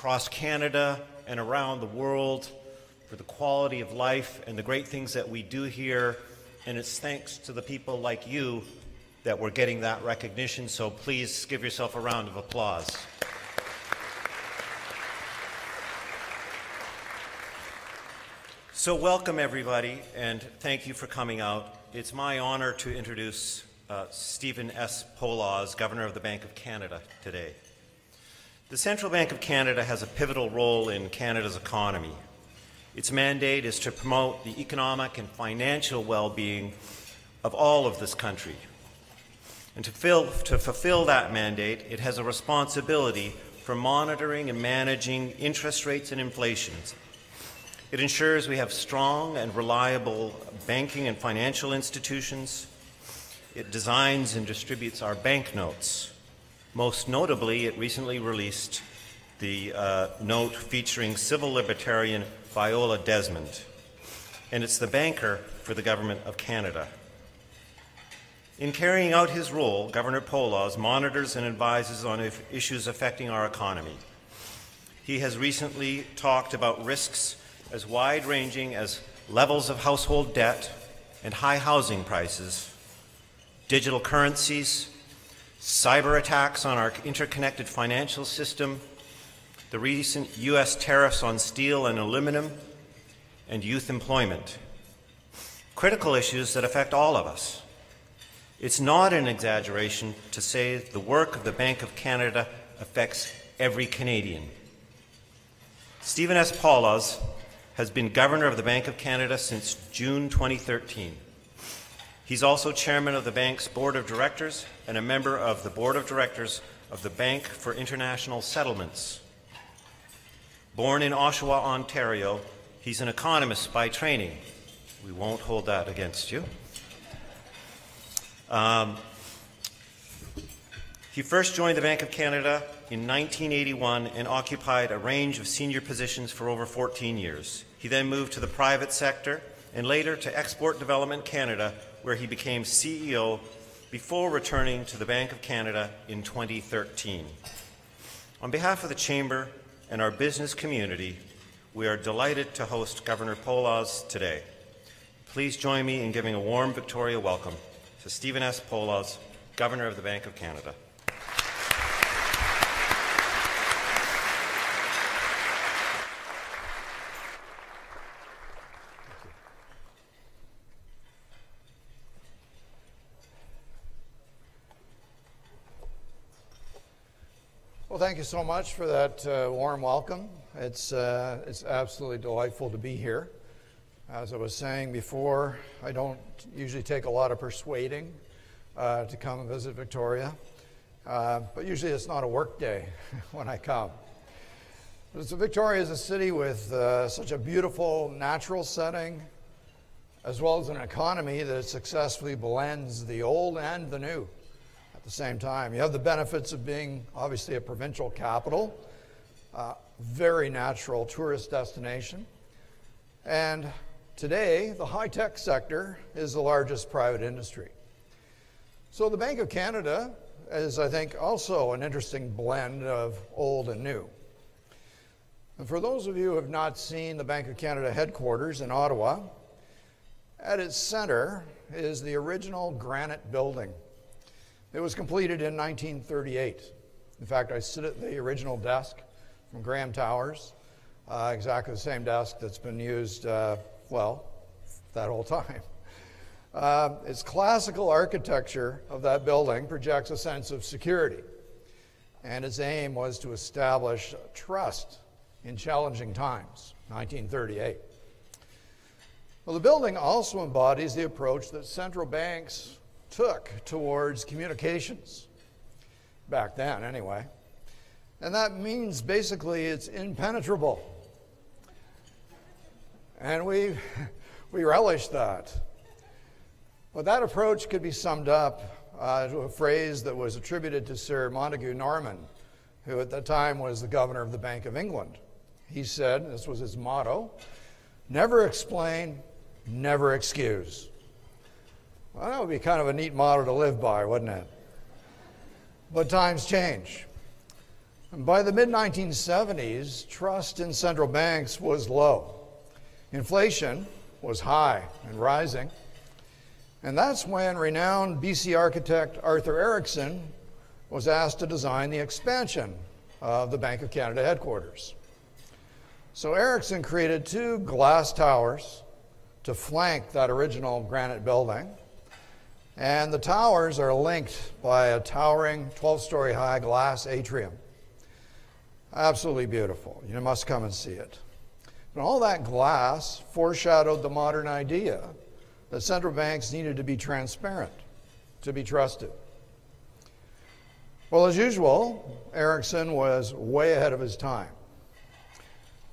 across Canada and around the world for the quality of life and the great things that we do here. And it's thanks to the people like you that we're getting that recognition. So please give yourself a round of applause. So welcome everybody, and thank you for coming out. It's my honor to introduce Stephen S. Poloz, Governor of the Bank of Canada, today. The Central Bank of Canada has a pivotal role in Canada's economy. Its mandate is to promote the economic and financial well-being of all of this country. And to fulfill that mandate, it has a responsibility for monitoring and managing interest rates and inflation. It ensures we have strong and reliable banking and financial institutions. It designs and distributes our banknotes. Most notably, it recently released the note featuring civil libertarian Viola Desmond, and it's the banker for the Government of Canada. In carrying out his role, Governor Poloz monitors and advises on issues affecting our economy. He has recently talked about risks as wide-ranging as levels of household debt and high housing prices, digital currencies, cyber attacks on our interconnected financial system, the recent U.S. tariffs on steel and aluminum, and youth employment. Critical issues that affect all of us. It's not an exaggeration to say the work of the Bank of Canada affects every Canadian. Stephen S. Poloz has been Governor of the Bank of Canada since June 2013. He's also Chairman of the bank's Board of Directors and a member of the Board of Directors of the Bank for International Settlements. Born in Oshawa, Ontario, he's an economist by training. We won't hold that against you. He first joined the Bank of Canada in 1981 and occupied a range of senior positions for over 14 years. He then moved to the private sector and later to Export Development Canada, where he became CEO before returning to the Bank of Canada in 2013. On behalf of the Chamber and our business community, we are delighted to host Governor Poloz today. Please join me in giving a warm Victoria welcome to Stephen S. Poloz, Governor of the Bank of Canada. Well, thank you so much for that warm welcome. It's absolutely delightful to be here. As I was saying before, I don't usually take a lot of persuading to come and visit Victoria, but usually it's not a work day when I come. So Victoria is a city with such a beautiful natural setting, as well as an economy that successfully blends the old and the new at the same time. You have the benefits of being obviously a provincial capital, very natural tourist destination, and today the high-tech sector is the largest private industry. So the Bank of Canada is, I think, also an interesting blend of old and new. And for those of you who have not seen the Bank of Canada headquarters in Ottawa, at its center is the original granite building. It was completed in 1938. In fact, I sit at the original desk from Graham Towers, exactly the same desk that's been used, well, that whole time. Its classical architecture of that building projects a sense of security, and its aim was to establish trust in challenging times, 1938. Well, the building also embodies the approach that central banks took towards communications, back then anyway. And that means basically it's impenetrable. And we relish that. But that approach could be summed up to a phrase that was attributed to Sir Montague Norman, who at that time was the governor of the Bank of England. He said, this was his motto, never explain, never excuse. Well, that would be kind of a neat motto to live by, wouldn't it? But times change. And by the mid-1970s, trust in central banks was low. Inflation was high and rising. And that's when renowned BC architect Arthur Erickson was asked to design the expansion of the Bank of Canada headquarters. So Erickson created 2 glass towers to flank that original granite building. And the towers are linked by a towering 12-story high glass atrium. Absolutely beautiful. You must come and see it. And all that glass foreshadowed the modern idea that central banks needed to be transparent, to be trusted. Well, as usual, Erickson was way ahead of his time.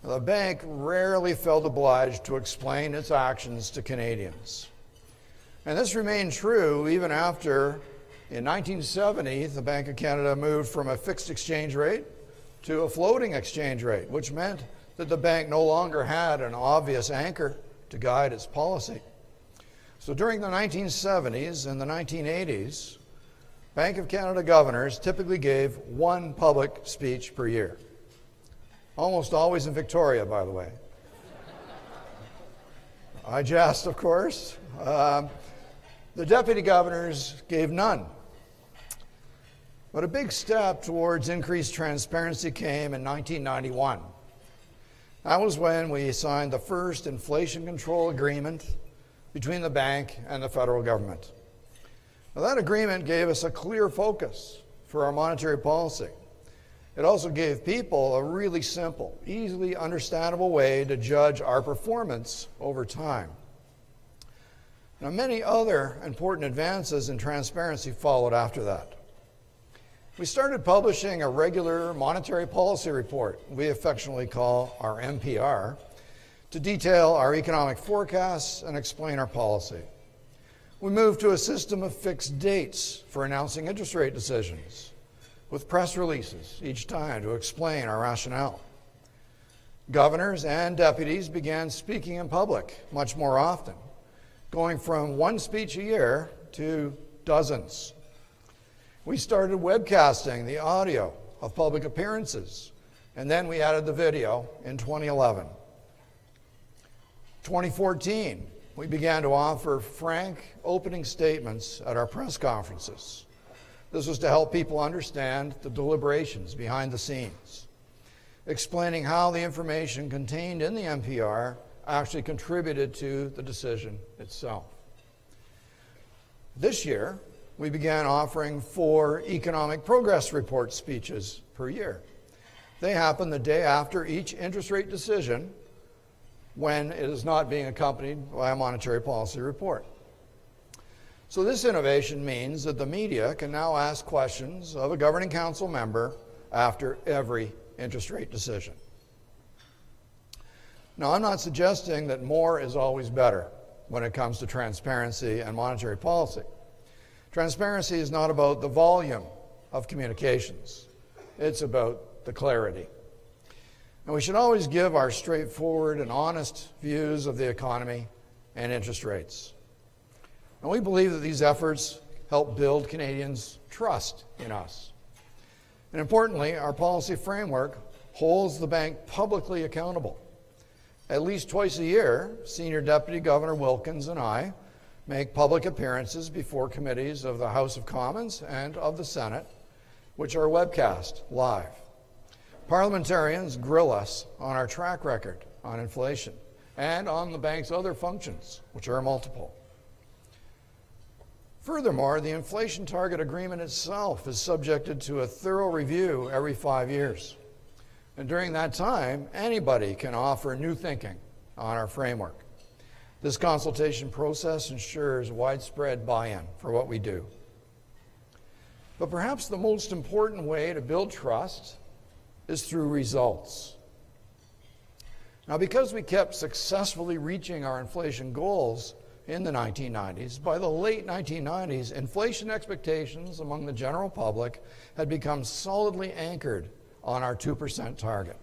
The bank rarely felt obliged to explain its actions to Canadians. And this remained true even after, in 1970, the Bank of Canada moved from a fixed exchange rate to a floating exchange rate, which meant that the bank no longer had an obvious anchor to guide its policy. So during the 1970s and the 1980s, Bank of Canada governors typically gave 1 public speech per year. Almost always in Victoria, by the way. I jest, of course. The deputy governors gave none. But a big step towards increased transparency came in 1991. That was when we signed the first inflation control agreement between the bank and the federal government. Now, that agreement gave us a clear focus for our monetary policy. It also gave people a really simple, easily understandable way to judge our performance over time. Now, many other important advances in transparency followed after that. We started publishing a regular monetary policy report, we affectionately call our MPR, to detail our economic forecasts and explain our policy. We moved to a system of fixed dates for announcing interest rate decisions, with press releases each time to explain our rationale. Governors and deputies began speaking in public much more often, going from 1 speech a year to dozens. We started webcasting the audio of public appearances, and then we added the video in 2011. 2014, we began to offer frank opening statements at our press conferences. This was to help people understand the deliberations behind the scenes, explaining how the information contained in the MPR actually contributed to the decision itself. This year, we began offering 4 economic progress report speeches per year. They happen the day after each interest rate decision when it is not being accompanied by a monetary policy report. So this innovation means that the media can now ask questions of a governing council member after every interest rate decision. Now, I'm not suggesting that more is always better when it comes to transparency and monetary policy. Transparency is not about the volume of communications. It's about the clarity. And we should always give our straightforward and honest views of the economy and interest rates. And we believe that these efforts help build Canadians' trust in us. And importantly, our policy framework holds the bank publicly accountable. At least twice a year, Senior Deputy Governor Wilkins and I make public appearances before committees of the House of Commons and of the Senate, which are webcast live. Parliamentarians grill us on our track record on inflation and on the bank's other functions, which are multiple. Furthermore, the inflation target agreement itself is subjected to a thorough review every 5 years. And during that time, anybody can offer new thinking on our framework. This consultation process ensures widespread buy-in for what we do. But perhaps the most important way to build trust is through results. Now, because we kept successfully reaching our inflation goals in the 1990s, by the late 1990s, inflation expectations among the general public had become solidly anchored on our 2% target.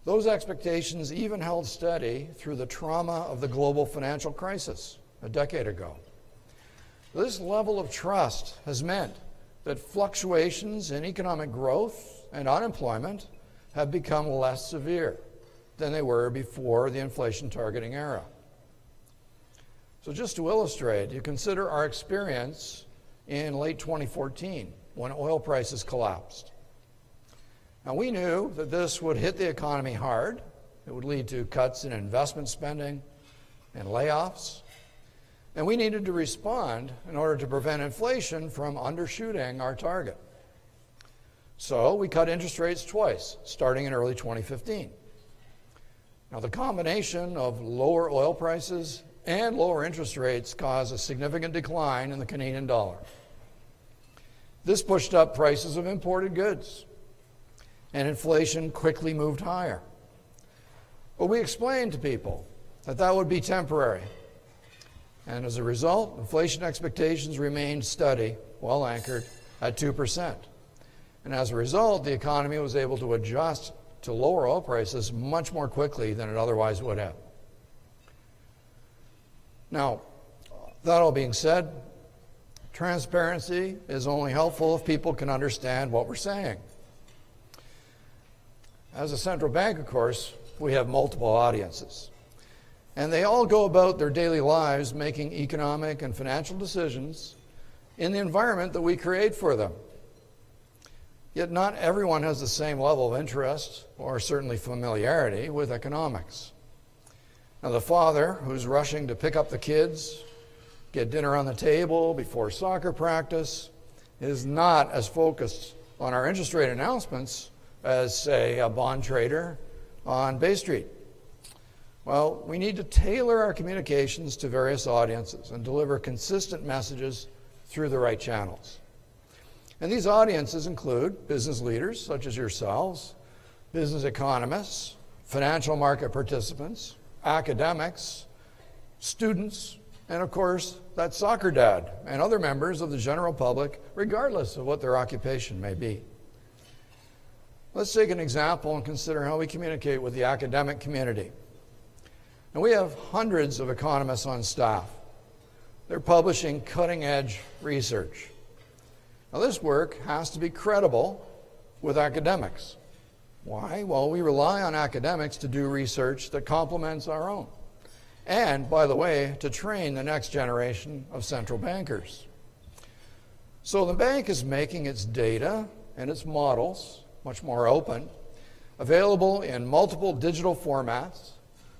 Those expectations even held steady through the trauma of the global financial crisis a decade ago. This level of trust has meant that fluctuations in economic growth and unemployment have become less severe than they were before the inflation targeting era. So just to illustrate, you consider our experience in late 2014 when oil prices collapsed. Now we knew that this would hit the economy hard. It would lead to cuts in investment spending and layoffs. And we needed to respond in order to prevent inflation from undershooting our target. So we cut interest rates twice, starting in early 2015. Now the combination of lower oil prices and lower interest rates caused a significant decline in the Canadian dollar. This pushed up prices of imported goods, and inflation quickly moved higher. But we explained to people that that would be temporary. And as a result, inflation expectations remained steady, well anchored, at 2%. And as a result, the economy was able to adjust to lower oil prices much more quickly than it otherwise would have. Now, that all being said, transparency is only helpful if people can understand what we're saying. As a central bank, of course, we have multiple audiences. And they all go about their daily lives making economic and financial decisions in the environment that we create for them. Yet not everyone has the same level of interest or certainly familiarity with economics. Now the father who's rushing to pick up the kids, get dinner on the table before soccer practice, is not as focused on our interest rate announcements as, say, a bond trader on Bay Street. Well, we need to tailor our communications to various audiences and deliver consistent messages through the right channels. And these audiences include business leaders such as yourselves, business economists, financial market participants, academics, students, and of course, that soccer dad and other members of the general public, regardless of what their occupation may be. Let's take an example and consider how we communicate with the academic community. And we have hundreds of economists on staff. They're publishing cutting-edge research. Now this work has to be credible with academics. Why? Well, we rely on academics to do research that complements our own. And, by the way, to train the next generation of central bankers. So the bank is making its data and its models much more open, available in multiple digital formats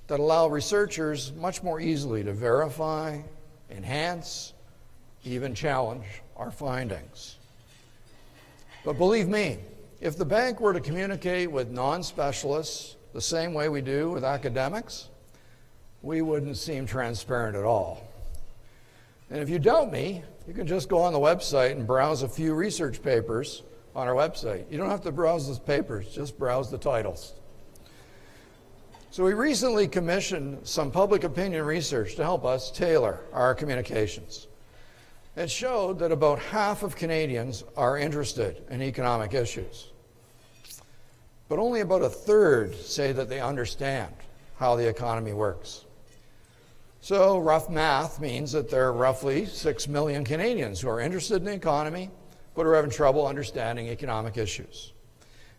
that allow researchers much more easily to verify, enhance, even challenge our findings. But believe me, if the bank were to communicate with non-specialists the same way we do with academics, we wouldn't seem transparent at all. And if you doubt me, you can just go on the website and browse a few research papers on our website. You don't have to browse the papers, just browse the titles. So we recently commissioned some public opinion research to help us tailor our communications. It showed that about half of Canadians are interested in economic issues. But only about a third say that they understand how the economy works. So rough math means that there are roughly 6 million Canadians who are interested in the economy but are having trouble understanding economic issues.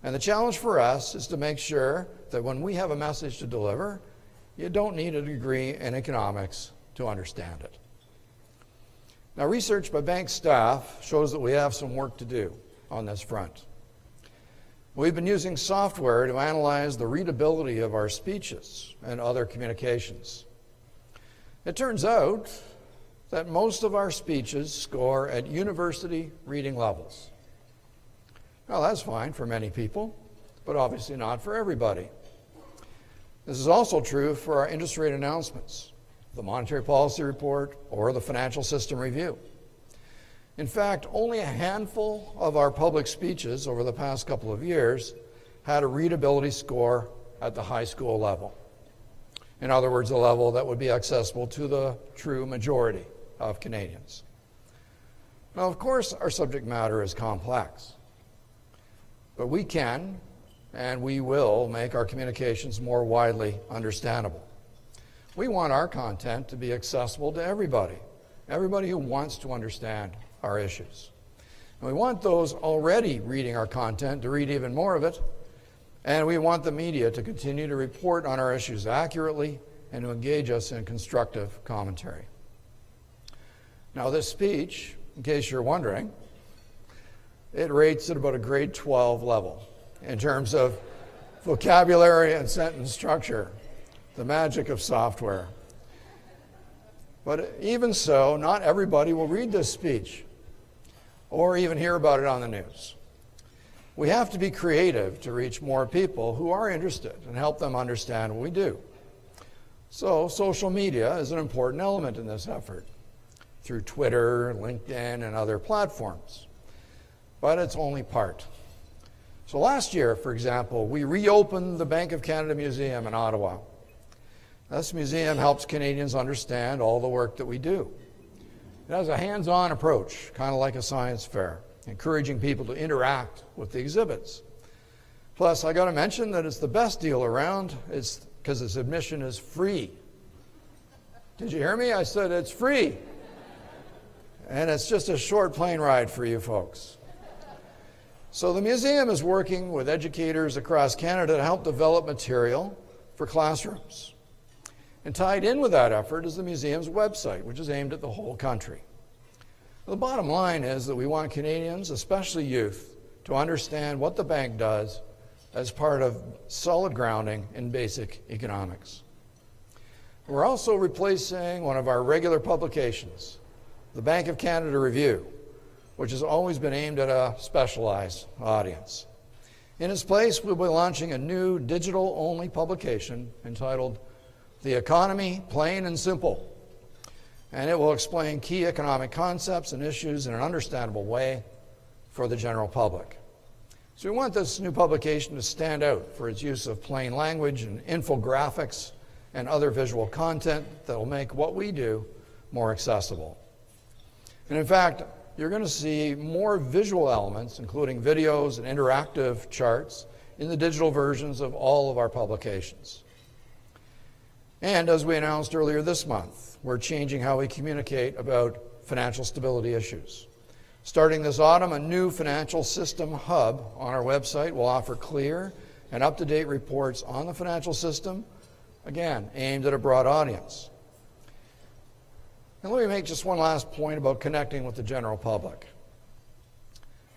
And the challenge for us is to make sure that when we have a message to deliver, you don't need a degree in economics to understand it. Now, research by bank staff shows that we have some work to do on this front. We've been using software to analyze the readability of our speeches and other communications. It turns out that most of our speeches score at university reading levels. Well, that's fine for many people, but obviously not for everybody. This is also true for our interest rate announcements, the Monetary Policy Report, or the Financial System Review. In fact, only a handful of our public speeches over the past couple of years had a readability score at the high school level. In other words, a level that would be accessible to the true majority of Canadians. Now, of course, our subject matter is complex, but we can and we will make our communications more widely understandable. We want our content to be accessible to everybody who wants to understand our issues. And we want those already reading our content to read even more of it. And we want the media to continue to report on our issues accurately and to engage us in constructive commentary. Now, this speech, in case you're wondering, it rates at about a grade 12 level in terms of vocabulary and sentence structure, the magic of software. But even so, not everybody will read this speech or even hear about it on the news. We have to be creative to reach more people who are interested and help them understand what we do. So social media is an important element in this effort through Twitter, LinkedIn, and other platforms. But it's only part. So last year, for example, we reopened the Banque du Canada Museum in Ottawa. This museum helps Canadians understand all the work that we do. It has a hands-on approach, kind of like a science fair, encouraging people to interact with the exhibits. Plus, I got to mention that it's the best deal around. It's because its admission is free. Did you hear me? I said it's free. And it's just a short plane ride for you folks. So the museum is working with educators across Canada to help develop material for classrooms. And tied in with that effort is the museum's website, which is aimed at the whole country. The bottom line is that we want Canadians, especially youth, to understand what the bank does as part of solid grounding in basic economics. We're also replacing one of our regular publications, the Banque du Canada Review, which has always been aimed at a specialized audience. In its place, we'll be launching a new digital-only publication entitled The Economy, Plain and Simple, and it will explain key economic concepts and issues in an understandable way for the general public. So we want this new publication to stand out for its use of plain language and infographics and other visual content that will make what we do more accessible. And in fact, you're going to see more visual elements, including videos and interactive charts, in the digital versions of all of our publications. And as we announced earlier this month, we're changing how we communicate about financial stability issues. Starting this autumn, a new financial system hub on our website will offer clear and up-to-date reports on the financial system, again, aimed at a broad audience. And let me make just one last point about connecting with the general public.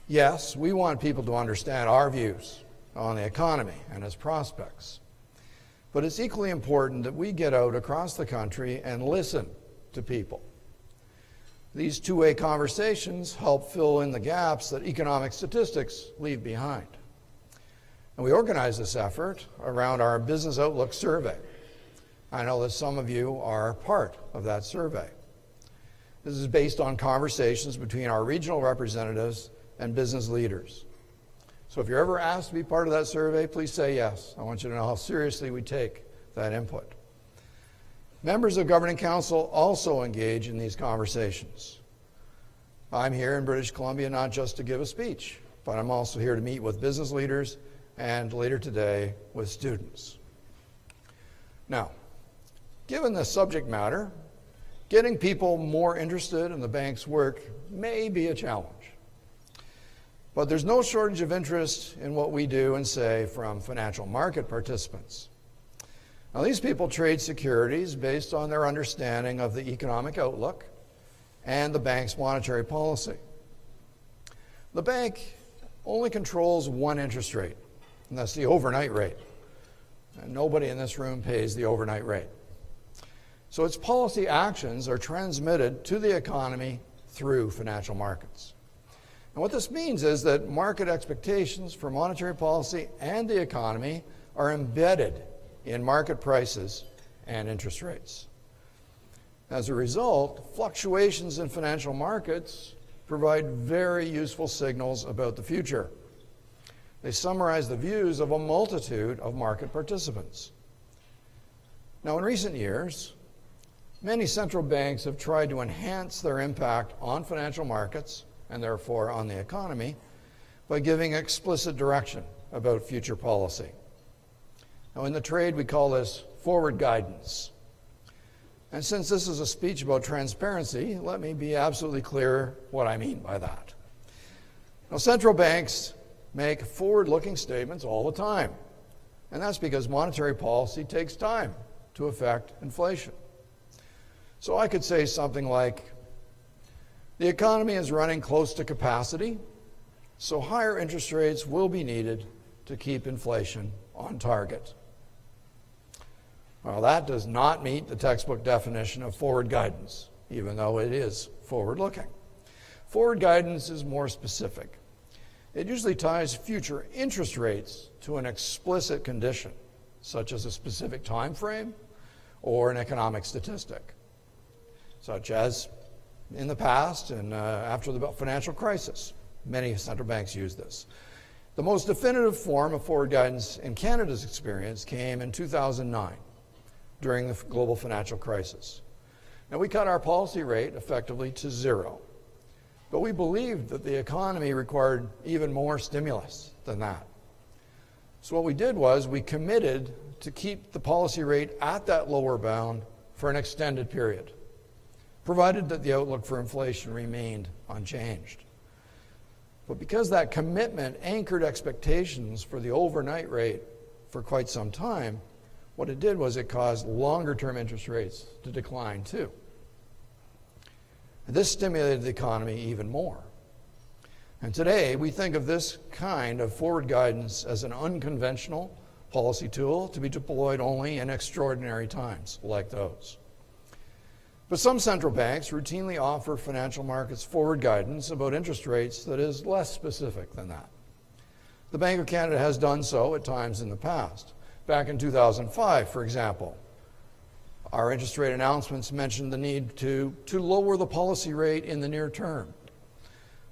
Yes, we want people to understand our views on the economy and its prospects. But it's equally important that we get out across the country and listen to people. These two-way conversations help fill in the gaps that economic statistics leave behind. And we organize this effort around our Business Outlook survey. I know that some of you are part of that survey. This is based on conversations between our regional representatives and business leaders. So if you're ever asked to be part of that survey, please say yes. I want you to know how seriously we take that input. Members of Governing Council also engage in these conversations. I'm here in British Columbia not just to give a speech, but I'm also here to meet with business leaders and later today with students. Now, given the subject matter, getting people more interested in the bank's work may be a challenge. But there's no shortage of interest in what we do and say from financial market participants. Now, these people trade securities based on their understanding of the economic outlook and the bank's monetary policy. The bank only controls one interest rate, and that's the overnight rate. And nobody in this room pays the overnight rate. So its policy actions are transmitted to the economy through financial markets. And what this means is that market expectations for monetary policy and the economy are embedded in market prices and interest rates. As a result, fluctuations in financial markets provide very useful signals about the future. They summarize the views of a multitude of market participants. Now, in recent years, many central banks have tried to enhance their impact on financial markets and therefore on the economy by giving explicit direction about future policy. Now, in the trade, we call this forward guidance. And since this is a speech about transparency, let me be absolutely clear what I mean by that. Now, central banks make forward-looking statements all the time, and that's because monetary policy takes time to affect inflation. So I could say something like, the economy is running close to capacity, so higher interest rates will be needed to keep inflation on target. Well, that does not meet the textbook definition of forward guidance, even though it is forward-looking. Forward guidance is more specific. It usually ties future interest rates to an explicit condition, such as a specific time frame or an economic statistic, such as in the past and after the financial crisis. Many central banks use this. The most definitive form of forward guidance in Canada's experience came in 2009 during the global financial crisis. Now, we cut our policy rate effectively to zero, but we believed that the economy required even more stimulus than that. So what we did was we committed to keep the policy rate at that lower bound for an extended period, provided that the outlook for inflation remained unchanged. But because that commitment anchored expectations for the overnight rate for quite some time, what it did was it caused longer-term interest rates to decline too. And this stimulated the economy even more. And today, we think of this kind of forward guidance as an unconventional policy tool to be deployed only in extraordinary times like those. But some central banks routinely offer financial markets forward guidance about interest rates that is less specific than that. The Banque du Canada has done so at times in the past. Back in 2005, for example, our interest rate announcements mentioned the need to lower the policy rate in the near term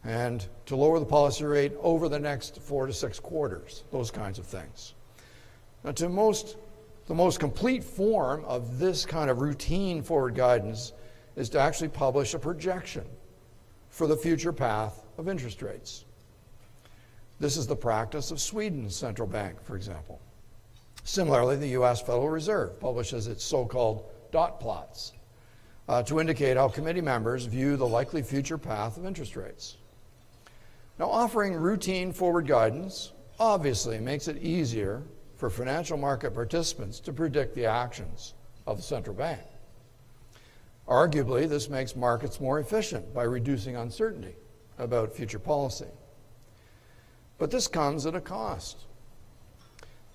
and to lower the policy rate over the next 4 to 6 quarters, those kinds of things. Now, the most complete form of this kind of routine forward guidance is to actually publish a projection for the future path of interest rates. This is the practice of Sweden's central bank, for example. Similarly, the U.S. Federal Reserve publishes its so-called dot plots to indicate how committee members view the likely future path of interest rates. Now, offering routine forward guidance obviously makes it easier for financial market participants to predict the actions of the central bank. Arguably, this makes markets more efficient by reducing uncertainty about future policy. But this comes at a cost.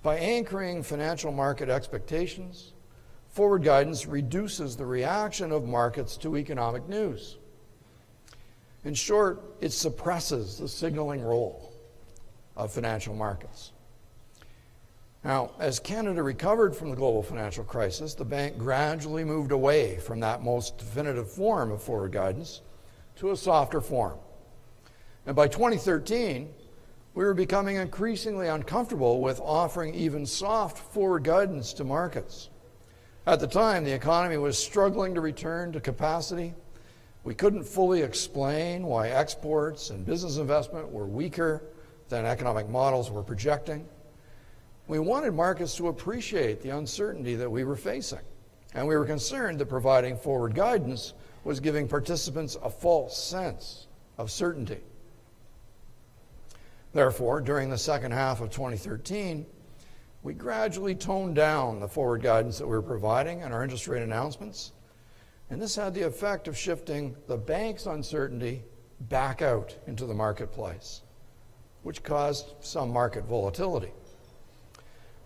By anchoring financial market expectations, forward guidance reduces the reaction of markets to economic news. In short, it suppresses the signaling role of financial markets. Now, as Canada recovered from the global financial crisis, the bank gradually moved away from that most definitive form of forward guidance to a softer form. And by 2013, we were becoming increasingly uncomfortable with offering even soft forward guidance to markets. At the time, the economy was struggling to return to capacity. We couldn't fully explain why exports and business investment were weaker than economic models were projecting. We wanted markets to appreciate the uncertainty that we were facing, and we were concerned that providing forward guidance was giving participants a false sense of certainty. Therefore, during the second half of 2013, we gradually toned down the forward guidance that we were providing in our interest rate announcements, and this had the effect of shifting the bank's uncertainty back out into the marketplace, which caused some market volatility.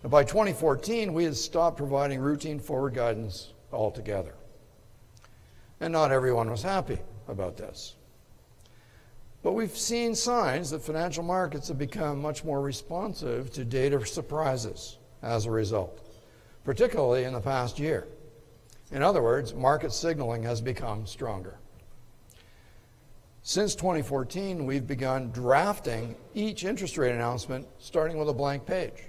Now, by 2014, we had stopped providing routine forward guidance altogether, and not everyone was happy about this. But we've seen signs that financial markets have become much more responsive to data surprises as a result, particularly in the past year. In other words, market signaling has become stronger. Since 2014, we've begun drafting each interest rate announcement starting with a blank page.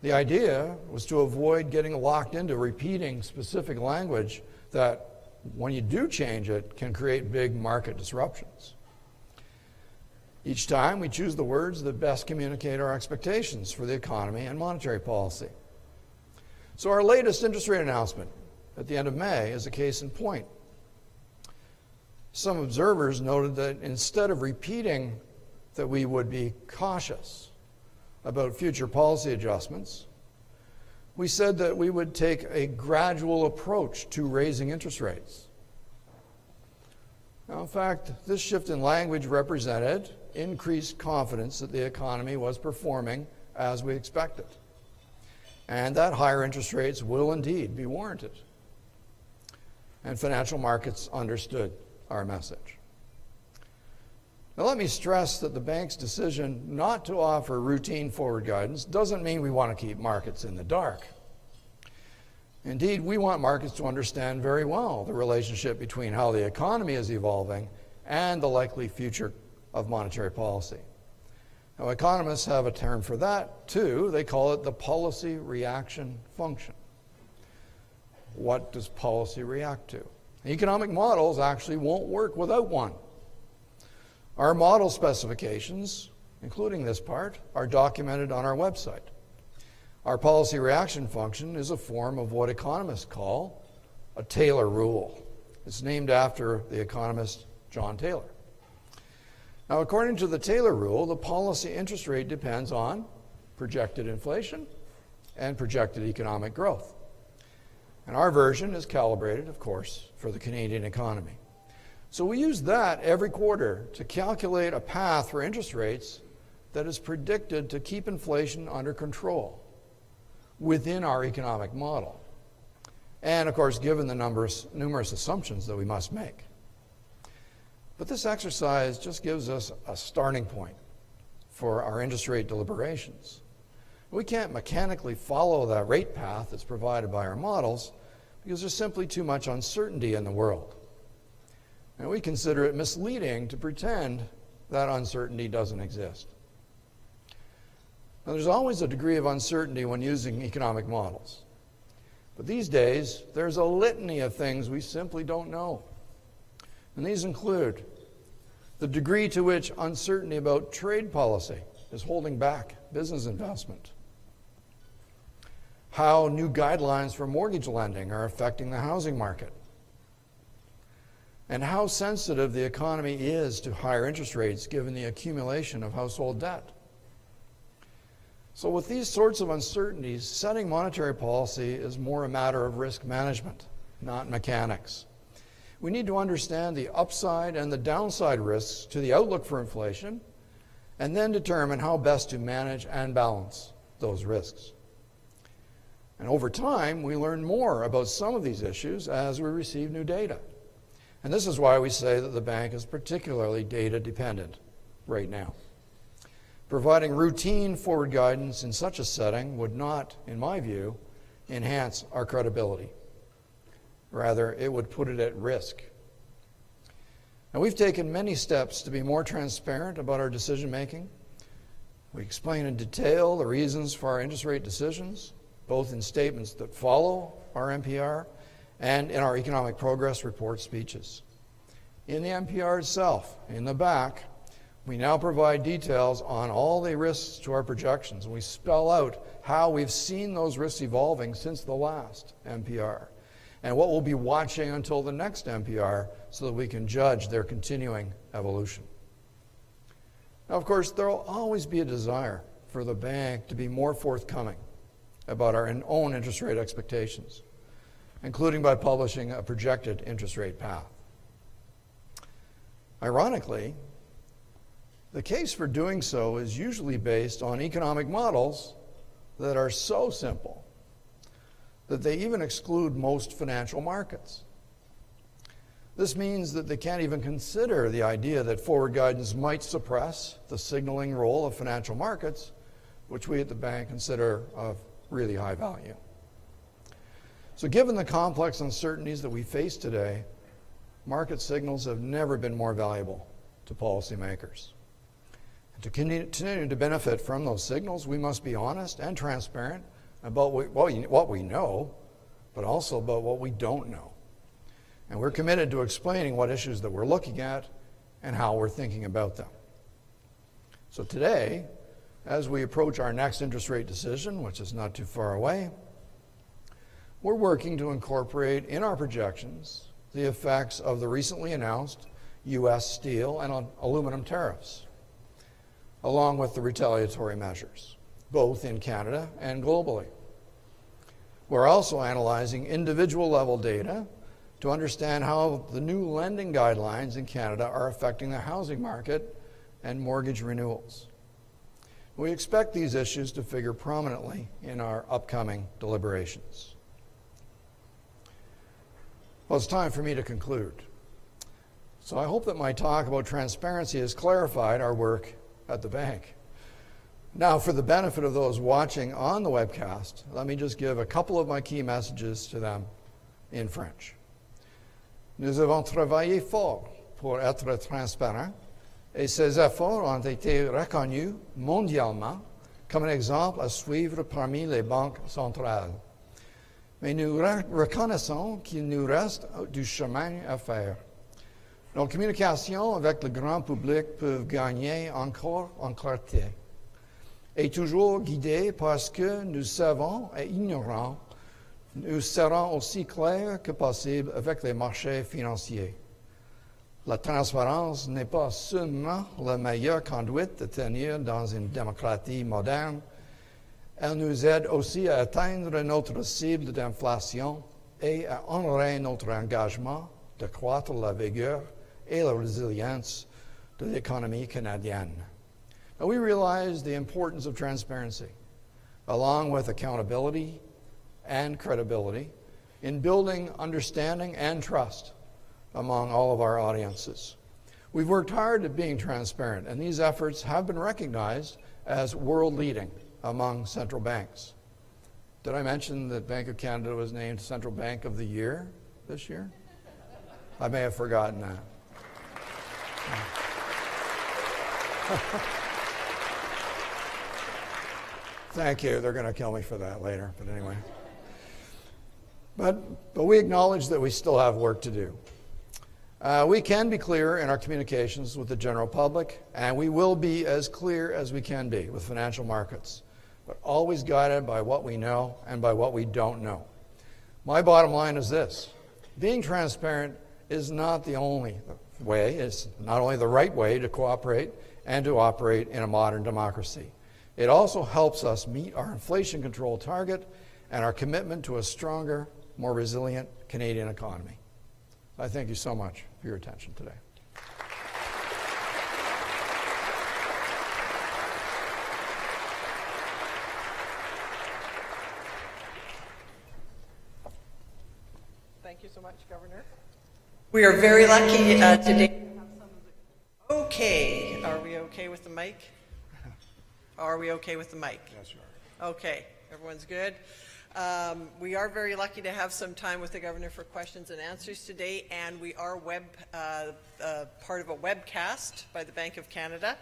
The idea was to avoid getting locked into repeating specific language that, when you do change it, can create big market disruptions. Each time we choose the words that best communicate our expectations for the economy and monetary policy. So our latest interest rate announcement at the end of May is a case in point. Some observers noted that instead of repeating that we would be cautious about future policy adjustments, we said that we would take a gradual approach to raising interest rates. Now, in fact, this shift in language represented increased confidence that the economy was performing as we expected, and that higher interest rates will indeed be warranted. And financial markets understood our message. Now, let me stress that the bank's decision not to offer routine forward guidance doesn't mean we want to keep markets in the dark. Indeed, we want markets to understand very well the relationship between how the economy is evolving and the likely future of monetary policy. Now, economists have a term for that too. They call it the policy reaction function. What does policy react to? Economic models actually won't work without one. Our model specifications, including this part, are documented on our website. Our policy reaction function is a form of what economists call a Taylor rule. It's named after the economist John Taylor. Now, according to the Taylor rule, the policy interest rate depends on projected inflation and projected economic growth. And our version is calibrated, of course, for the Canadian economy. So we use that every quarter to calculate a path for interest rates that is predicted to keep inflation under control within our economic model. And, of course, given the numerous assumptions that we must make. But this exercise just gives us a starting point for our interest rate deliberations. We can't mechanically follow that rate path that's provided by our models because there's simply too much uncertainty in the world. And we consider it misleading to pretend that uncertainty doesn't exist. Now, there's always a degree of uncertainty when using economic models. But these days, there's a litany of things we simply don't know. And these include the degree to which uncertainty about trade policy is holding back business investment, how new guidelines for mortgage lending are affecting the housing market, and how sensitive the economy is to higher interest rates given the accumulation of household debt. So with these sorts of uncertainties, setting monetary policy is more a matter of risk management, not mechanics. We need to understand the upside and the downside risks to the outlook for inflation, and then determine how best to manage and balance those risks. And over time, we learn more about some of these issues as we receive new data. And this is why we say that the bank is particularly data dependent right now. Providing routine forward guidance in such a setting would not, in my view, enhance our credibility. Rather, it would put it at risk. Now, we've taken many steps to be more transparent about our decision making. We explain in detail the reasons for our interest rate decisions, both in statements that follow our MPR and in our economic progress report speeches. In the MPR itself, in the back, we now provide details on all the risks to our projections, and we spell out how we've seen those risks evolving since the last MPR, and what we'll be watching until the next MPR so that we can judge their continuing evolution. Now, of course, there will always be a desire for the bank to be more forthcoming about our own interest rate expectations, including by publishing a projected interest rate path. Ironically, the case for doing so is usually based on economic models that are so simple that they even exclude most financial markets. This means that they can't even consider the idea that forward guidance might suppress the signaling role of financial markets, which we at the bank consider of really high value. So given the complex uncertainties that we face today, market signals have never been more valuable to policymakers. To continue to benefit from those signals, we must be honest and transparent about what we know, but also about what we don't know. And we're committed to explaining what issues that we're looking at and how we're thinking about them. So today, as we approach our next interest rate decision, which is not too far away, we're working to incorporate in our projections the effects of the recently announced U.S. steel and aluminum tariffs, along with the retaliatory measures, both in Canada and globally. We're also analyzing individual level data to understand how the new lending guidelines in Canada are affecting the housing market and mortgage renewals. We expect these issues to figure prominently in our upcoming deliberations. Well, it's time for me to conclude. So I hope that my talk about transparency has clarified our work at the bank. Now, for the benefit of those watching on the webcast, let me just give a couple of my key messages to them in French. Nous avons travaillé fort pour être transparents, et ces efforts ont été reconnus mondialement comme un exemple à suivre parmi les banques centrales. Mais nous reconnaissons qu'il nous reste du chemin à faire. Nos communications avec le grand public peuvent gagner encore en clarté, et toujours guidées parce que nous savons et ignorons, nous serons aussi clairs que possible avec les marchés financiers. La transparence n'est pas seulement la meilleure conduite de tenir dans une démocratie moderne, elle nous aide aussi à atteindre notre cible d'inflation et à honorer notre engagement de croître la vigueur et la résilience de l'économie canadienne. Now, we realize the importance of transparency, along with accountability and credibility, in building understanding and trust among all of our audiences. We've worked hard at being transparent, and these efforts have been recognized as world-leading among central banks. Did I mention that Bank of Canada was named Central Bank of the Year this year? I may have forgotten that. Thank you. They're going to kill me for that later, but anyway. But we acknowledge that we still have work to do. We can be clear in our communications with the general public, and we will be as clear as we can be with financial markets, but always guided by what we know and by what we don't know. My bottom line is this: being transparent is not the only way, it's not only the right way to cooperate and to operate in a modern democracy. It also helps us meet our inflation control target and our commitment to a stronger, more resilient Canadian economy. I thank you so much for your attention today. Thank you so much, Governor. We are very lucky today to have some of the... Okay, are we okay with the mic? Are we okay with the mic? Yes, you are. Okay, everyone's good. We are very lucky to have some time with the Governor for questions and answers today, and we are part of a webcast by the Bank of Canada.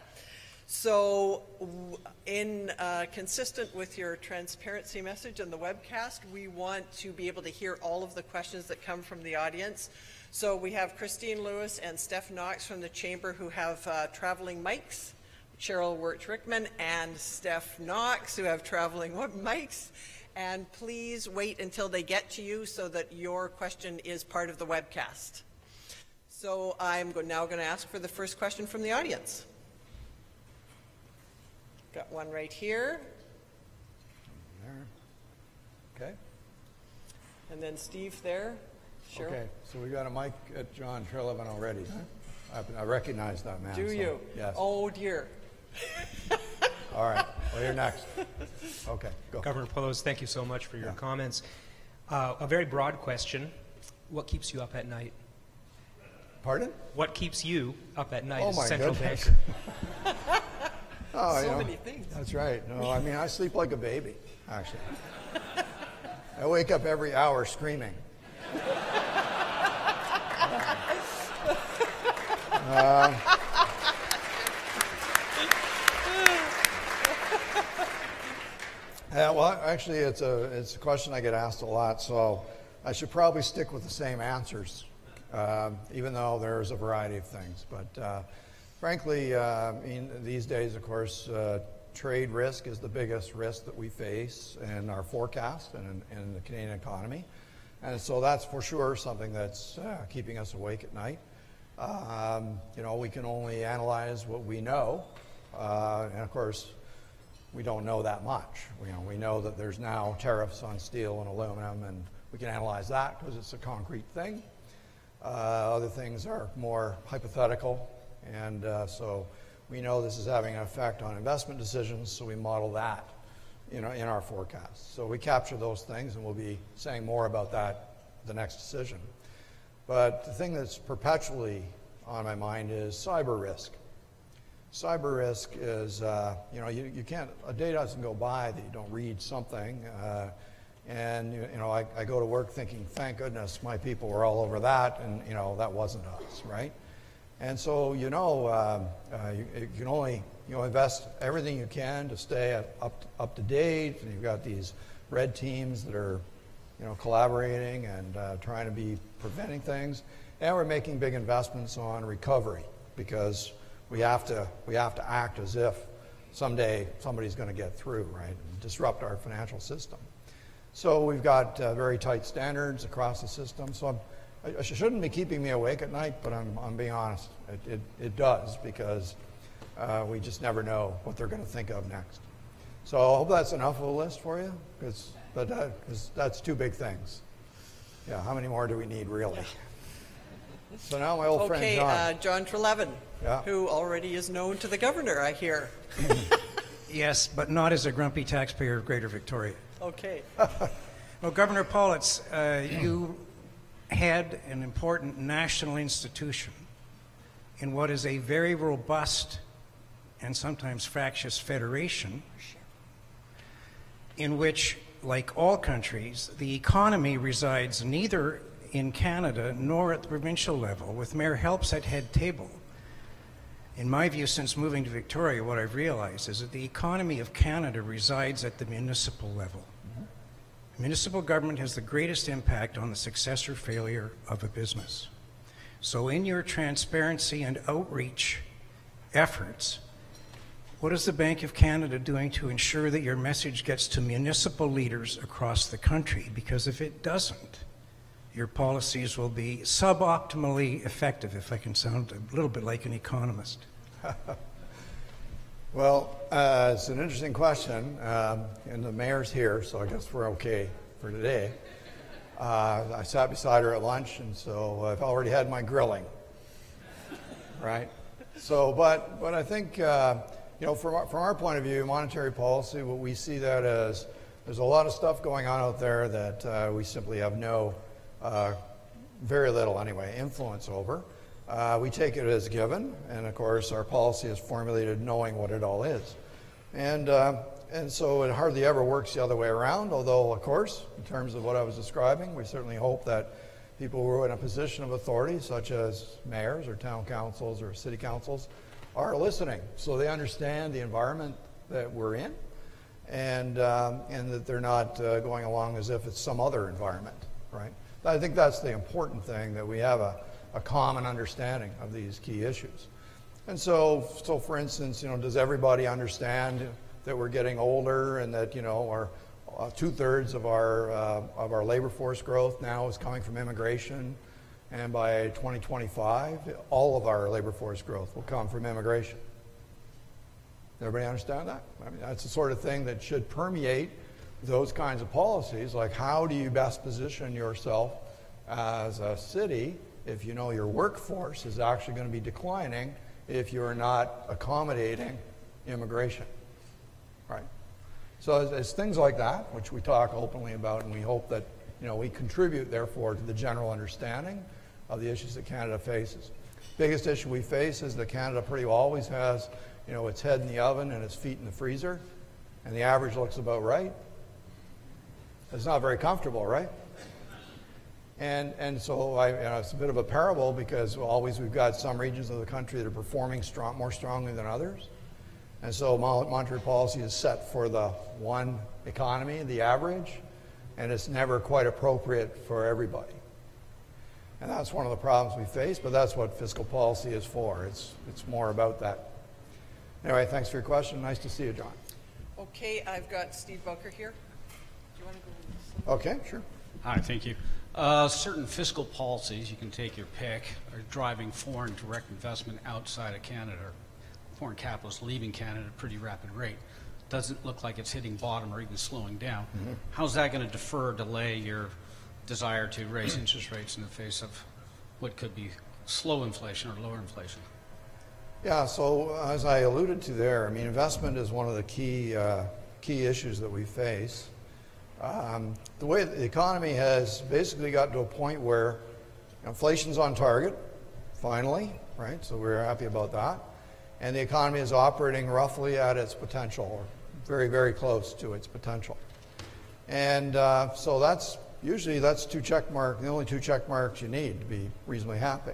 So consistent with your transparency message on the webcast, we want to be able to hear all of the questions that come from the audience. So we have Christine Lewis and Steph Knox from the Chamber who have traveling mics, Cheryl Wirtz-Rickman and Steph Knox who have traveling mics. And please wait until they get to you so that your question is part of the webcast. So I'm now going to ask for the first question from the audience. Got one right here. There. Okay. And then Steve there. Cheryl. Okay, so we got a mic at John Trelevan already. Huh? I recognize that man. Do you? Yes. Oh dear. All right, well, you're next. Okay, go. Governor Poloz, thank you so much for your comments. A very broad question. What keeps you up at night? Pardon? What keeps you up at night as my a central goodness. banker? So many things. That's right. No, I mean, I sleep like a baby, actually. I wake up every hour screaming. Well, actually, it's a question I get asked a lot, so I should probably stick with the same answers, even though there's a variety of things. But frankly, these days, of course, trade risk is the biggest risk that we face in our forecast and in the Canadian economy. And so that's for sure something that's keeping us awake at night. You know, we can only analyze what we know, and of course, we don't know that much. We know that there's now tariffs on steel and aluminum, and we can analyze that because it's a concrete thing. Other things are more hypothetical, and so we know this is having an effect on investment decisions, so we model that, you know, in our forecast. So we capture those things, and we'll be saying more about that the next decision. But the thing that's perpetually on my mind is cyber risk. Cyber risk is, you know, you can't, a day doesn't go by that you don't read something. And, you know, I go to work thinking, thank goodness my people were all over that, and, you know, that wasn't us, right? And so, you know, you can only, you know, invest everything you can to stay up to date. And you've got these red teams that are, you know, collaborating and trying to be preventing things. And we're making big investments on recovery because we have to act as if someday somebody's going to get through, right, and disrupt our financial system. So we've got very tight standards across the system. So I shouldn't be keeping me awake at night, but I'm being honest. It does, because we just never know what they're going to think of next. So I hope that's enough of a list for you, because that's two big things. Yeah, how many more do we need, really? So now my old friend John. John Trelevin, Yeah. who already is known to the governor, I hear. Yes, but not as a grumpy taxpayer of Greater Victoria. Okay. Well, Governor Poloz, you had an important national institution in what is a very robust and sometimes fractious federation, in which, like all countries, the economy resides neither in Canada nor at the provincial level, with mayor helps at head table. In my view, since moving to Victoria, what I've realized is that the economy of Canada resides at the municipal level. Municipal government has the greatest impact on the success or failure of a business. So in your transparency and outreach efforts, what is the Bank of Canada doing to ensure that your message gets to municipal leaders across the country? Because if it doesn't, your policies will be suboptimally effective, if I can sound a little bit like an economist. Well, it's an interesting question, and the mayor's here, so I guess we're okay for today. I sat beside her at lunch, and so I've already had my grilling, right? So, but I think, you know, from our point of view, monetary policy, what we see that as, there's a lot of stuff going on out there that we simply have no, very little anyway, influence over. We take it as given, and of course our policy is formulated knowing what it all is. And so it hardly ever works the other way around, although of course, in terms of what I was describing, we certainly hope that people who are in a position of authority, such as mayors or town councils or city councils, are listening, so they understand the environment that we're in, and that they're not going along as if it's some other environment, right? I think that's the important thing, that we have a common understanding of these key issues. And so for instance, you know, does everybody understand that we're getting older and that, you know, our 2/3 of our labor force growth now is coming from immigration, and by 2025, all of our labor force growth will come from immigration? Everybody understand that? I mean, that's the sort of thing that should permeate those kinds of policies, like how do you best position yourself as a city if you know your workforce is actually going to be declining if you're not accommodating immigration, right? So it's things like that which we talk openly about, and we hope that, you know, we contribute therefore to the general understanding of the issues that Canada faces. Biggest issue we face is that Canada pretty well always has, you know, its head in the oven and its feet in the freezer, and the average looks about right. It's not very comfortable, right? And so you know, it's a bit of a parable, because always we've got some regions of the country that are performing more strongly than others. And so monetary policy is set for the one economy, the average, and it's never quite appropriate for everybody. And that's one of the problems we face, but that's what fiscal policy is for. It's more about that. Anyway, thanks for your question. Nice to see you, John. Okay, I've got Steve Bunker here. Do you want to go? Okay, sure. Hi, thank you. Certain fiscal policies, you can take your pick, are driving foreign direct investment outside of Canada. Foreign capitalists leaving Canada at a pretty rapid rate. Doesn't look like it's hitting bottom or even slowing down. Mm-hmm. How's that going to defer or delay your desire to raise interest rates in the face of what could be slow inflation or lower inflation? Yeah, so as I alluded to there, I mean, investment is one of the key issues that we face. The way the economy has basically got to a point where inflation's on target, finally, right? So we're happy about that. And the economy is operating roughly at its potential, or very, very close to its potential. And so that's usually the only two check marks you need to be reasonably happy.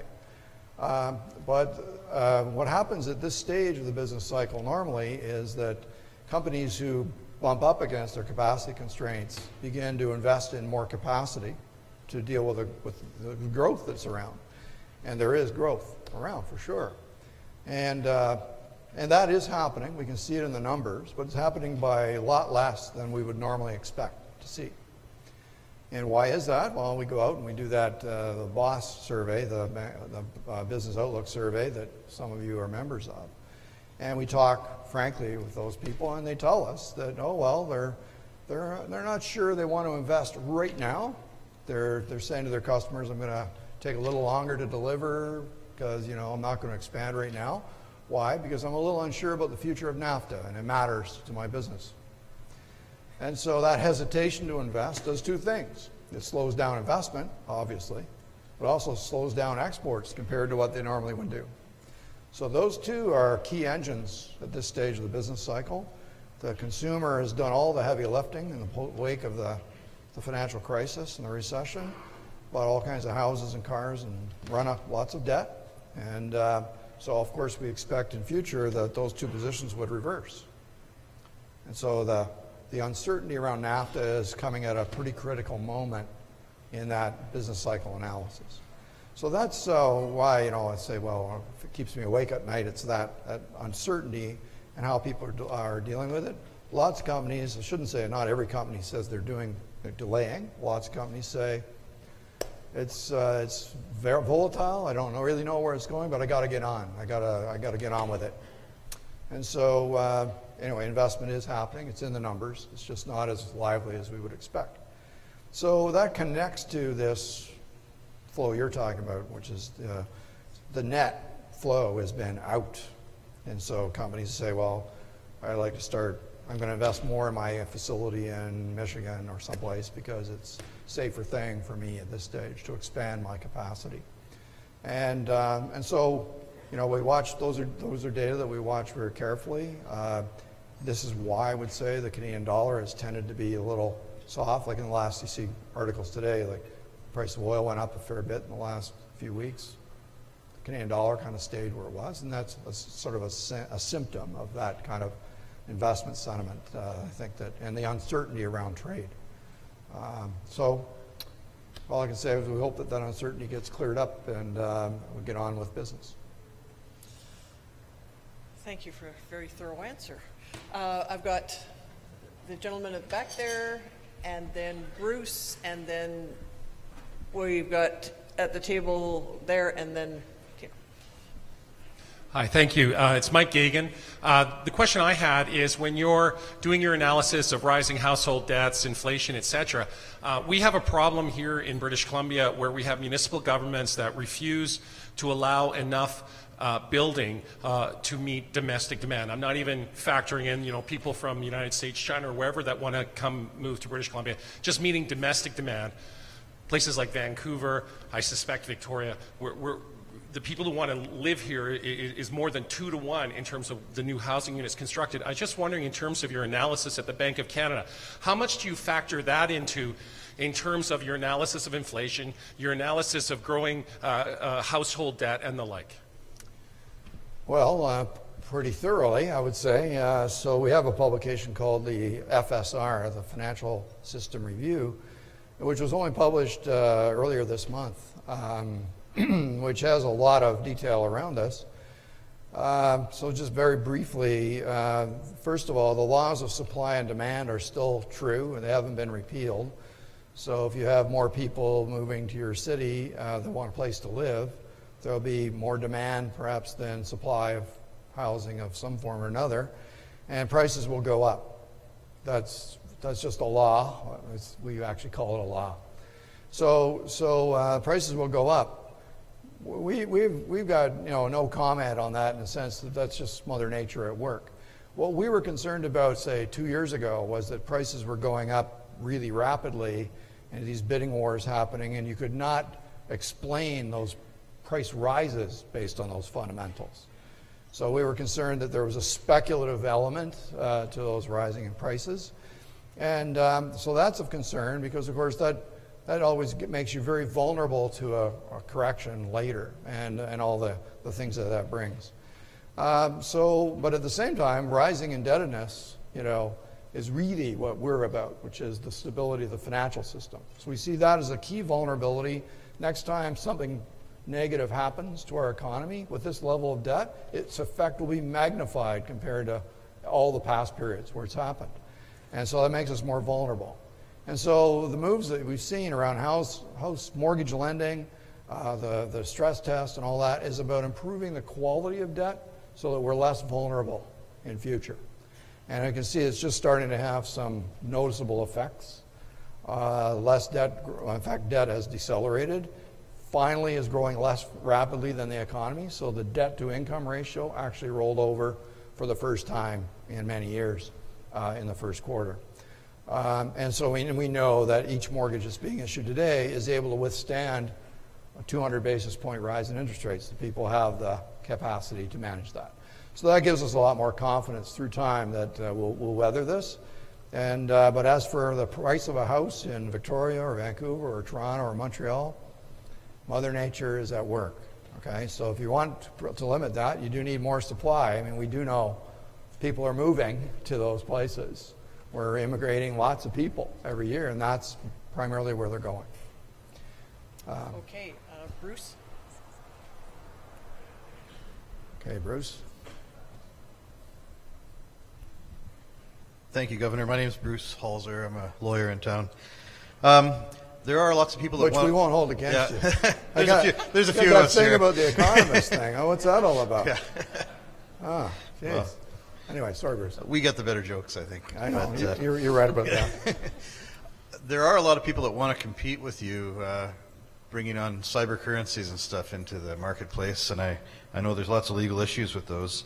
But what happens at this stage of the business cycle normally is that companies who bump up against their capacity constraints begin to invest in more capacity to deal with the growth that's around. And there is growth around for sure. And that is happening. We can see it in the numbers, but it's happening by a lot less than we would normally expect to see. And why is that? Well, we go out and we do that, the BOSS survey, the Business Outlook survey that some of you are members of. And we talk frankly with those people, and they tell us that, oh, well, they're not sure they want to invest right now. They're saying to their customers, I'm going to take a little longer to deliver because, I'm not going to expand right now. Why? Because I'm a little unsure about the future of NAFTA, and it matters to my business. And so that hesitation to invest does two things. It slows down investment, obviously, but also slows down exports compared to what they normally would do. So those two are key engines at this stage of the business cycle. The consumer has done all the heavy lifting in the wake of the financial crisis and the recession, bought all kinds of houses and cars and run up lots of debt. And so, of course, we expect in future that those two positions would reverse. And so the uncertainty around NAFTA is coming at a pretty critical moment in that business cycle analysis. So that's why, I say, well, if it keeps me awake at night, it's that uncertainty and how people are dealing with it. Lots of companies, I shouldn't say not every company says they're delaying. Lots of companies say it's very volatile. I don't really know where it's going, but I got to get on. I got to get on with it. And so anyway, investment is happening. It's in the numbers. It's just not as lively as we would expect. So that connects to this flow you're talking about, which is the net flow has been out. And so companies say, well, I'm going to invest more in my facility in Michigan or someplace because it's a safer thing for me at this stage to expand my capacity. And so, we watch, those are data that we watch very carefully. This is why I would say the Canadian dollar has tended to be a little soft. Like in the last, you see articles today, like the price of oil went up a fair bit in the last few weeks. The Canadian dollar kind of stayed where it was, and that's sort of a symptom of that kind of investment sentiment, I think that, and the uncertainty around trade. So all I can say is we hope that that uncertainty gets cleared up and we get on with business. Thank you for a very thorough answer. I've got the gentleman at the back there, and then Bruce, and then we've got at the table there, and then here. Hi, thank you. It's Mike Gagan. The question I had is when you're doing your analysis of rising household debts, inflation, etc., we have a problem here in British Columbia where we have municipal governments that refuse to allow enough building to meet domestic demand. I'm not even factoring in, people from the United States, China, or wherever that want to come move to British Columbia. Just meeting domestic demand. Places like Vancouver, I suspect Victoria, the people who want to live here is more than 2 to 1 in terms of the new housing units constructed. I was just wondering, in terms of your analysis at the Bank of Canada, how much do you factor that into in terms of your analysis of inflation, your analysis of growing household debt, and the like? Well, pretty thoroughly, I would say. So we have a publication called the FSR, the Financial System Review, which was only published earlier this month, which has a lot of detail around this. So just very briefly, first of all, the laws of supply and demand are still true, and they haven't been repealed. So if you have more people moving to your city that want a place to live, there'll be more demand perhaps than supply of housing of some form or another, and prices will go up. That's just a law. We actually call it a law. So prices will go up. We've got no comment on that in the sense that that's just Mother Nature at work. What we were concerned about, say, 2 years ago was that prices were going up really rapidly and these bidding wars happening, and you could not explain those price rises based on those fundamentals. So we were concerned that there was a speculative element to those rising in prices. And so that's of concern because, of course, that always makes you very vulnerable to a correction later and all the things that brings. But at the same time, rising indebtedness, is really what we're about, which is the stability of the financial system. So we see that as a key vulnerability. Next time something negative happens to our economy with this level of debt, its effect will be magnified compared to all the past periods where it's happened. And so that makes us more vulnerable. And so the moves that we've seen around house mortgage lending, the stress test and all that is about improving the quality of debt so that we're less vulnerable in future. And you can see it's just starting to have some noticeable effects. Less debt, in fact, debt has decelerated. Finally is growing less rapidly than the economy, so the debt to income ratio actually rolled over for the first time in many years in the first quarter. And so we know that each mortgage that's being issued today is able to withstand a 200 basis point rise in interest rates. The people have the capacity to manage that. So that gives us a lot more confidence through time that we'll weather this. And but as for the price of a house in Victoria or Vancouver or Toronto or Montreal, Mother Nature is at work. Okay, so if you want to limit that, you do need more supply. I mean, we do know people are moving to those places. We're immigrating lots of people every year, and that's primarily where they're going. Okay, Bruce. Okay, Bruce. Thank you, Governor. My name is Bruce Halser. I'm a lawyer in town. There are lots of people that we won't hold against you. There's a few of us here. here. About the economist thing. Oh, what's that all about? Yeah. Jeez. Well, anyway, sorry, Bruce. We get the better jokes, I think. I know. But, you're right about that. There are a lot of people that want to compete with you, bringing on cyber currencies and stuff into the marketplace, and I know there's lots of legal issues with those.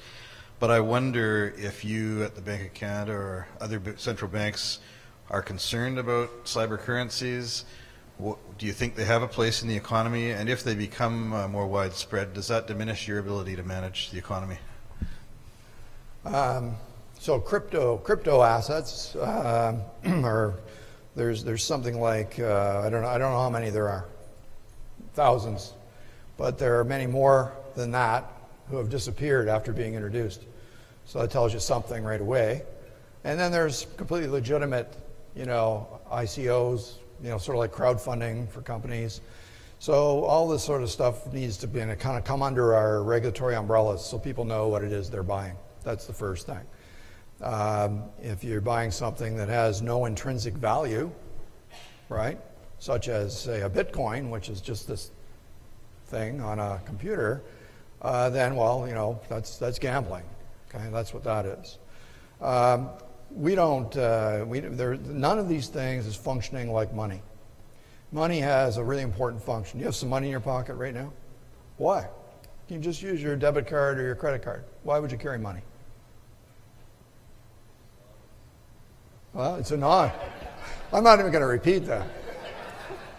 But I wonder if you at the Bank of Canada or other central banks are concerned about cyber currencies. Do you think they have a place in the economy? And if they become more widespread, does that diminish your ability to manage the economy? So crypto assets are there's something like I don't know how many there are, thousands, but there are many more than that who have disappeared after being introduced. So that tells you something right away. And then there's completely legitimate, ICOs, sort of like crowdfunding for companies. So all this sort of stuff needs to be kind of come under our regulatory umbrellas so people know what it is they're buying. That's the first thing. If you're buying something that has no intrinsic value, right, such as, say, a Bitcoin, which is just this thing on a computer, then, well, that's gambling. Okay, that's what that is. None of these things is functioning like money. Money has a really important function. You have some money in your pocket right now? Why? You can just use your debit card or your credit card. Why would you carry money? Well, it's a non. I'm not even going to repeat that.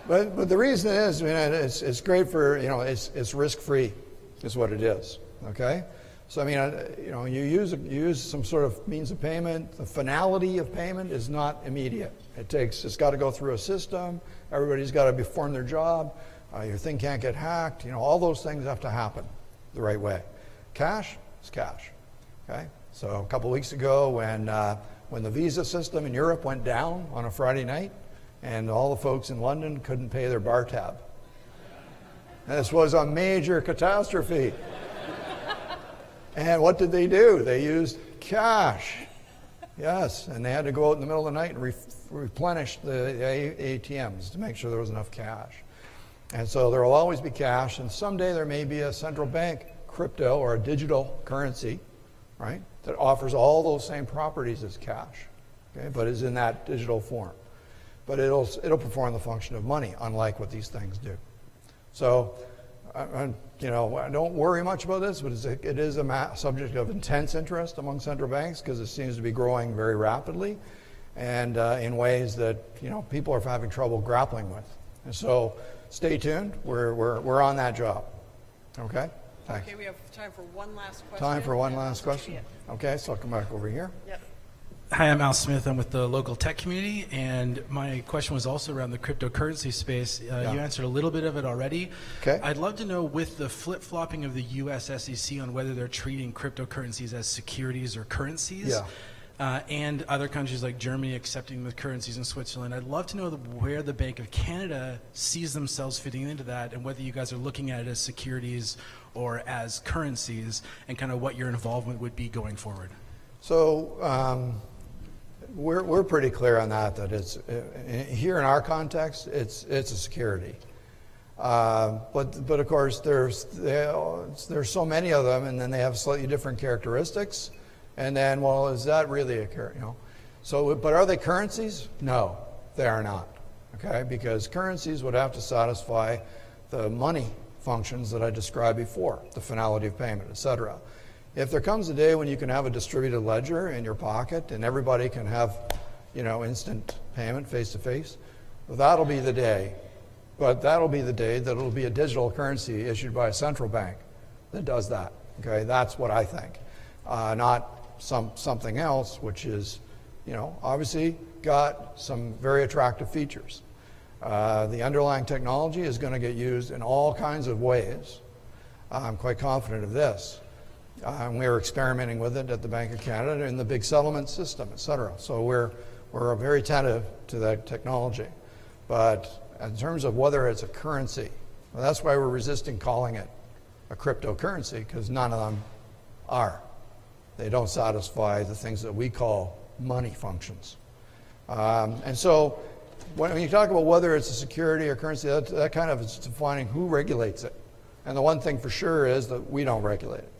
But the reason is, it's great for, it's risk-free is what it is, okay? So, you use some sort of means of payment. The finality of payment is not immediate. It's got to go through a system. Everybody's got to perform their job. Your thing can't get hacked. All those things have to happen the right way. Cash is cash, okay? So a couple weeks ago when the visa system in Europe went down on a Friday night and all the folks in London couldn't pay their bar tab. This was a major catastrophe. And what did they do? They used cash. Yes, and they had to go out in the middle of the night and replenish the ATMs to make sure there was enough cash. And so there will always be cash, and someday there may be a central bank crypto or a digital currency, right, that offers all those same properties as cash, okay, but is in that digital form. But it'll perform the function of money, unlike what these things do. So, you know, I don't worry much about this, but it is a subject of intense interest among central banks because it seems to be growing very rapidly and in ways that, you know, people are having trouble grappling with. And so, stay tuned. We're on that job. Okay? Thanks. Okay, we have time for one last question. Time for one last question? Okay, so I'll come back over here. Yep. Hi, I'm Al Smith. I'm with the local tech community, and my question was also around the cryptocurrency space. You answered a little bit of it already. Okay. I'd love to know, with the flip-flopping of the U.S. SEC on whether they're treating cryptocurrencies as securities or currencies, and other countries like Germany accepting the currencies in Switzerland, I'd love to know where the Bank of Canada sees themselves fitting into that, and whether you guys are looking at it as securities or as currencies, and kind of what your involvement would be going forward. So we're pretty clear on that it's here in our context, it's a security. But of course there's so many of them, and then they have slightly different characteristics. And then, well, is that really a currency? You know? So, but are they currencies? No, they are not. Okay, because currencies would have to satisfy the money functions that I described before, the finality of payment, etc. If there comes a day when you can have a distributed ledger in your pocket and everybody can have, you know, instant payment face to face, that'll be the day. But that'll be the day that it'll be a digital currency issued by a central bank that does that. Okay, that's what I think, not something else, which is, you know, obviously got some very attractive features. The underlying technology is going to get used in all kinds of ways. I'm quite confident of this. We're experimenting with it at the Bank of Canada in the big settlement system, et cetera. So we're very attentive to that technology. But in terms of whether it's a currency, well, that's why we're resisting calling it a cryptocurrency, because none of them are. They don't satisfy the things that we call money functions. And so when you talk about whether it's a security or currency, that kind of is defining who regulates it. And the one thing for sure is that we don't regulate it.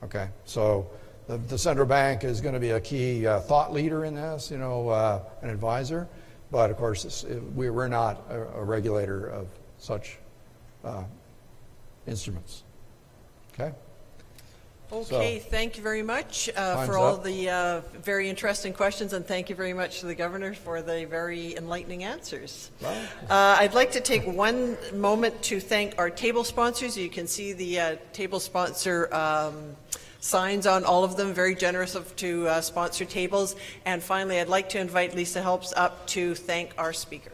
Okay, so the central bank is going to be a key thought leader in this, you know, an advisor. But of course, we're not a regulator of such instruments. Okay. Okay, thank you very much for all the very interesting questions, and thank you very much to the Governor for the very enlightening answers. I'd like to take one moment to thank our table sponsors. You can see the table sponsor signs on all of them, very generous to sponsor tables. And finally, I'd like to invite Lisa Helps up to thank our speaker.